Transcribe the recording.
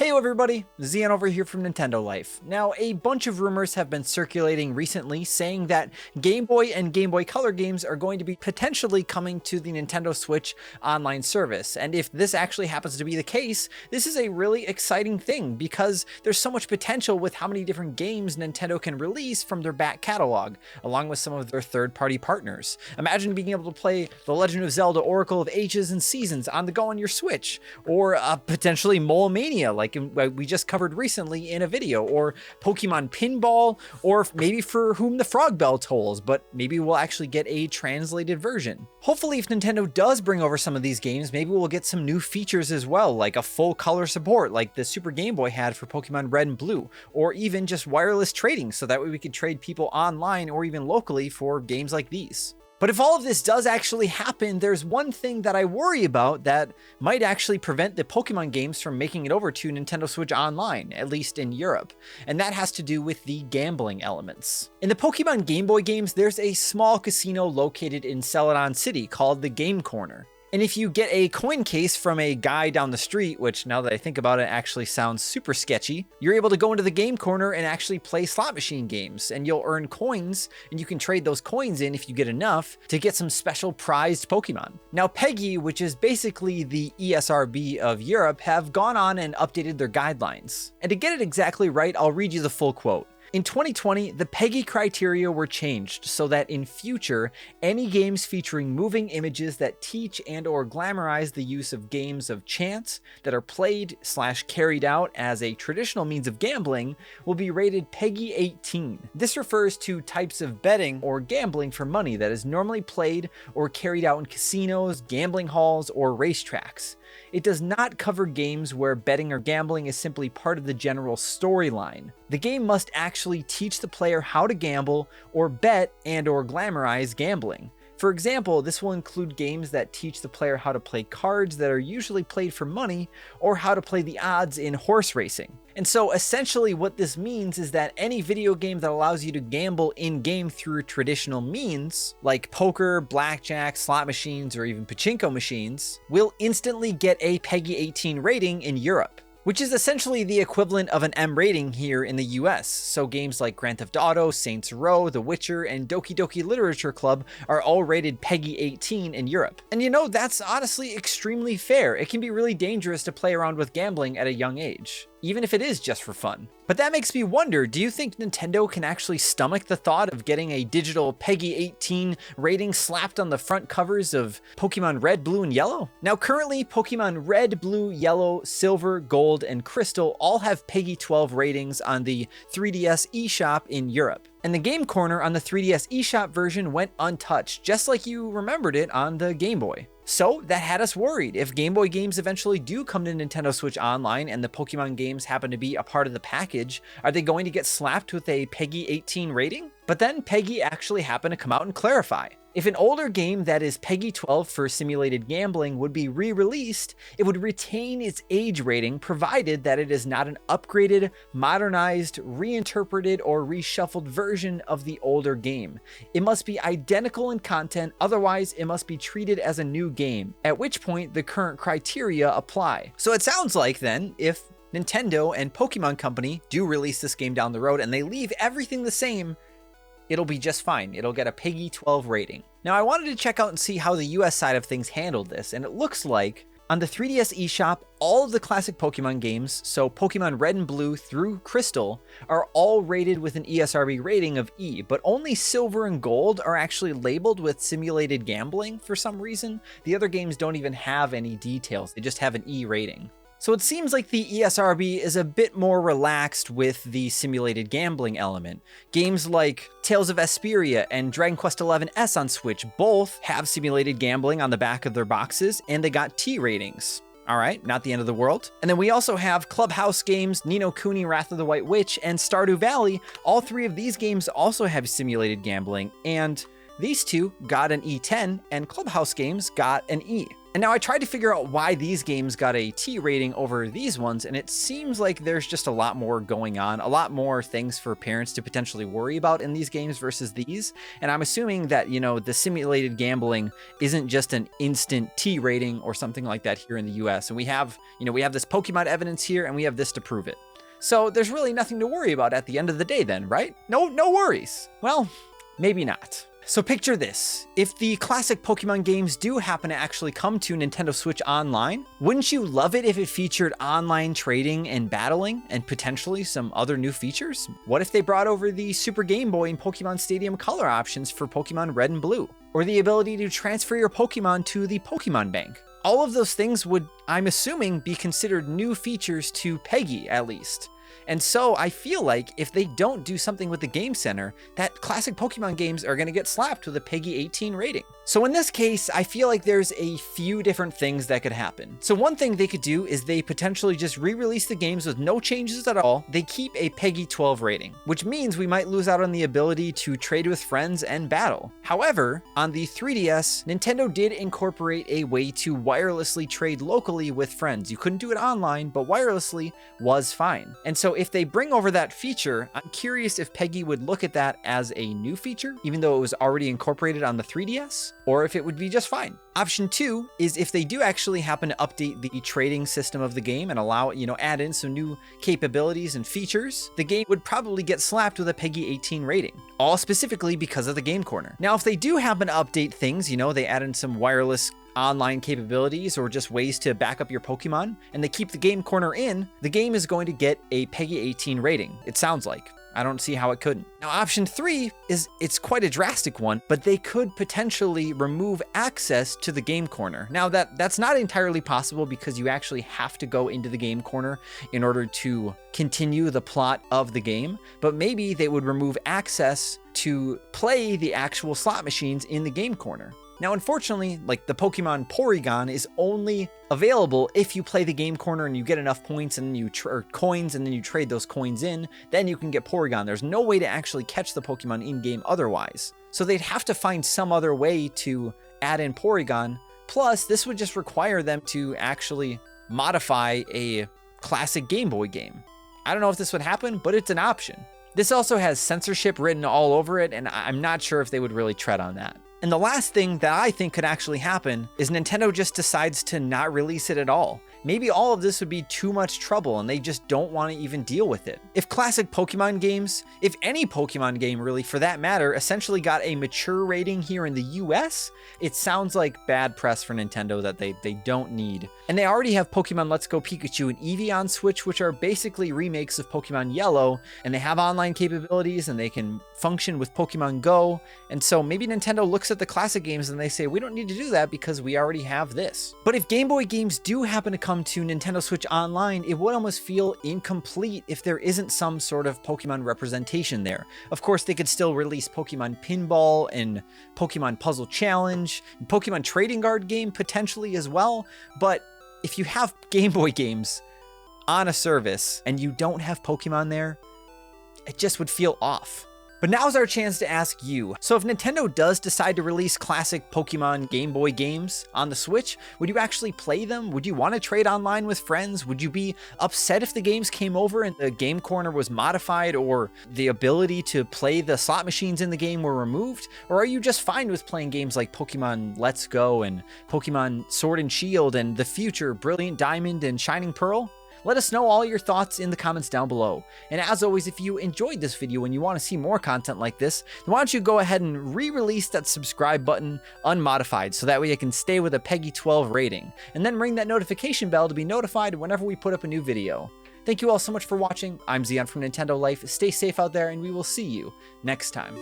Hey everybody, Zion over here from Nintendo Life. Now, a bunch of rumors have been circulating recently saying that Game Boy and Game Boy Color games are going to be potentially coming to the Nintendo Switch online service. And if this actually happens to be the case, this is a really exciting thing because there's so much potential with how many different games Nintendo can release from their back catalog, along with some of their third-party partners. Imagine being able to play The Legend of Zelda Oracle of Ages and Seasons on the go on your Switch, or potentially Mole Mania, like we just covered recently in a video, or Pokemon Pinball, or maybe For Whom the Frog Bell Tolls, but maybe we'll actually get a translated version. Hopefully, if Nintendo does bring over some of these games, maybe we'll get some new features as well, like a full color support like the Super Game Boy had for Pokemon Red and Blue, or even just wireless trading, so that way we could trade people online or even locally for games like these. But if all of this does actually happen, there's one thing that I worry about that might actually prevent the Pokemon games from making it over to Nintendo Switch Online, at least in Europe, and that has to do with the gambling elements. In the Pokemon Game Boy games, there's a small casino located in Celadon City called the Game Corner. And if you get a coin case from a guy down the street, which now that I think about it actually sounds super sketchy, you're able to go into the Game Corner and actually play slot machine games, and you'll earn coins, and you can trade those coins in if you get enough to get some special prized Pokemon. Now PEGI, which is basically the ESRB of Europe, have gone on and updated their guidelines. And to get it exactly right, I'll read you the full quote. In 2020, the PEGI criteria were changed so that in future, any games featuring moving images that teach and/or glamorize the use of games of chance that are played/carried out as a traditional means of gambling will be rated PEGI 18. This refers to types of betting or gambling for money that is normally played or carried out in casinos, gambling halls, or racetracks. It does not cover games where betting or gambling is simply part of the general storyline. The game must actually teach the player how to gamble or bet and/or glamorize gambling. For example, this will include games that teach the player how to play cards that are usually played for money, or how to play the odds in horse racing. And so essentially what this means is that any video game that allows you to gamble in-game through traditional means, like poker, blackjack, slot machines, or even pachinko machines, will instantly get a PEGI 18 rating in Europe, which is essentially the equivalent of an M rating here in the US. So games like Grand Theft Auto, Saints Row, The Witcher, and Doki Doki Literature Club are all rated PEGI 18 in Europe. And you know, that's honestly extremely fair. It can be really dangerous to play around with gambling at a young age, even if it is just for fun. But that makes me wonder, do you think Nintendo can actually stomach the thought of getting a digital PEGI 18 rating slapped on the front covers of Pokemon Red, Blue, and Yellow? Now currently, Pokemon Red, Blue, Yellow, Silver, Gold, and Crystal all have PEGI 12 ratings on the 3DS eShop in Europe. And the Game Corner on the 3DS eShop version went untouched, just like you remembered it on the Game Boy. So that had us worried. If Game Boy games eventually do come to Nintendo Switch Online and the Pokemon games happen to be a part of the package, are they going to get slapped with a PEGI 18 rating? But then PEGI actually happened to come out and clarify. If an older game that is PEGI 12 for simulated gambling would be re-released, it would retain its age rating provided that it is not an upgraded, modernized, reinterpreted, or reshuffled version of the older game. It must be identical in content, otherwise it must be treated as a new game, at which point the current criteria apply. So it sounds like then, if Nintendo and Pokemon Company do release this game down the road and they leave everything the same, it'll be just fine. It'll get a PEGI 12 rating. Now I wanted to check out and see how the US side of things handled this, and it looks like on the 3DS eShop, all of the classic Pokemon games, so Pokemon Red and Blue through Crystal, are all rated with an ESRB rating of E, but only Silver and Gold are actually labeled with simulated gambling for some reason. The other games don't even have any details, they just have an E rating. So it seems like the ESRB is a bit more relaxed with the simulated gambling element. Games like Tales of Vesperia and Dragon Quest XI-S on Switch both have simulated gambling on the back of their boxes, and they got T ratings. Alright, not the end of the world. And then we also have Clubhouse games, Ni no Kuni Wrath of the White Witch, and Stardew Valley. All three of these games also have simulated gambling, and these two got an E10, and Clubhouse games got an E. And now I tried to figure out why these games got a T rating over these ones, and it seems like there's just a lot more going on, a lot more things for parents to potentially worry about in these games versus these. And I'm assuming that, you know, the simulated gambling isn't just an instant T rating or something like that here in the US. And we have this Pokemon evidence here, and we have this to prove it. So there's really nothing to worry about at the end of the day then, right? No worries. Well, maybe not. So picture this, if the classic Pokemon games do happen to actually come to Nintendo Switch Online, wouldn't you love it if it featured online trading and battling and potentially some other new features? What if they brought over the Super Game Boy and Pokemon Stadium color options for Pokemon Red and Blue? Or the ability to transfer your Pokemon to the Pokemon Bank? All of those things would, I'm assuming, be considered new features to PEGI at least. And so I feel like if they don't do something with the Game Center, that classic Pokemon games are going to get slapped with a PEGI 18 rating. So in this case, I feel like there's a few different things that could happen. So one thing they could do is they potentially just re-release the games with no changes at all. They keep a PEGI 12 rating, which means we might lose out on the ability to trade with friends and battle. However, on the 3DS, Nintendo did incorporate a way to wirelessly trade locally with friends. You couldn't do it online, but wirelessly was fine. And so if they bring over that feature, I'm curious if PEGI would look at that as a new feature, even though it was already incorporated on the 3DS, or if it would be just fine. Option 2 is if they do actually happen to update the trading system of the game and allow it, add in some new capabilities and features, the game would probably get slapped with a PEGI 18 rating, all specifically because of the Game Corner. Now, if they do happen to update things, they add in some wireless online capabilities or just ways to back up your Pokemon, and they keep the Game Corner in, the game is going to get a PEGI 18 rating, it sounds like. I don't see how it couldn't. Now, option 3 it's quite a drastic one, but they could potentially remove access to the Game Corner. Now, that's not entirely possible because you actually have to go into the Game Corner in order to continue the plot of the game, but maybe they would remove access to play the actual slot machines in the Game Corner. Now, unfortunately, like the Pokemon Porygon is only available if you play the Game Corner and you get enough points and then or coins and then you trade those coins in, then you can get Porygon. There's no way to actually catch the Pokemon in-game otherwise. So they'd have to find some other way to add in Porygon. Plus, this would just require them to actually modify a classic Game Boy game. I don't know if this would happen, but it's an option. This also has censorship written all over it, and I'm not sure if they would really tread on that. And the last thing that I think could actually happen is Nintendo just decides to not release it at all. Maybe all of this would be too much trouble and they just don't want to even deal with it. If classic Pokemon games, if any Pokemon game really for that matter, essentially got a mature rating here in the US, it sounds like bad press for Nintendo that they don't need. And they already have Pokemon Let's Go Pikachu and Eevee on Switch, which are basically remakes of Pokemon Yellow, and they have online capabilities and they can function with Pokemon Go. And so maybe Nintendo looks at the classic games and they say, we don't need to do that because we already have this. But if Game Boy games do happen to come to Nintendo Switch Online, it would almost feel incomplete if there isn't some sort of Pokemon representation there. Of course, they could still release Pokemon Pinball and Pokemon Puzzle Challenge, and Pokemon Trading Card game potentially as well. But if you have Game Boy games on a service and you don't have Pokemon there, it just would feel off. But now's our chance to ask you. So if Nintendo does decide to release classic Pokemon Game Boy games on the Switch, would you actually play them? Would you want to trade online with friends? Would you be upset if the games came over and the Game Corner was modified or the ability to play the slot machines in the game were removed? Or are you just fine with playing games like Pokemon Let's Go and Pokemon Sword and Shield and the future Brilliant Diamond and Shining Pearl? Let us know all your thoughts in the comments down below. And as always, if you enjoyed this video and you want to see more content like this, then why don't you go ahead and re-release that subscribe button unmodified so that way it can stay with a PEGI 12 rating. And then ring that notification bell to be notified whenever we put up a new video. Thank you all so much for watching. I'm Zion from Nintendo Life. Stay safe out there and we will see you next time.